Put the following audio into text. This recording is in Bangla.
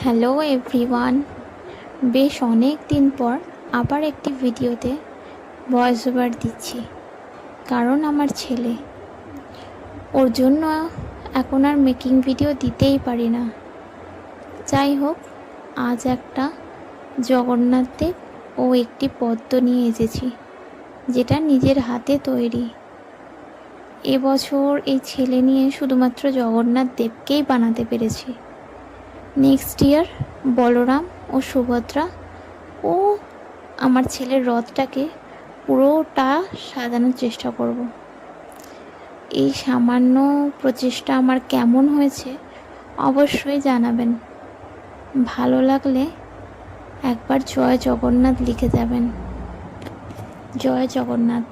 হ্যালো এভরিওয়ান, বেশ অনেক দিন পর আবার একটি ভিডিওতে ভয়েস ওভার দিচ্ছি। কারণ আমার ছেলে, ওর জন্য এখন আর মেকিং ভিডিও দিতেই পারি না। যাই হোক, আজ একটা জগন্নাথ দেব ও একটি পদ্ম নিয়ে এসেছি, যেটা নিজের হাতে তৈরি। এবছর এই ছেলে নিয়ে শুধুমাত্র জগন্নাথ দেবকেই বানাতে পেরেছি। নেক্সট ইয়ার বলরাম ও সুভদ্রা ও আমার ছেলের রথটাকে পুরোটা সাজানোর চেষ্টা করব। এই সামান্য প্রচেষ্টা আমার কেমন হয়েছে অবশ্যই জানাবেন। ভালো লাগলে একবার জয় জগন্নাথ লিখে যাবেন। জয় জগন্নাথ।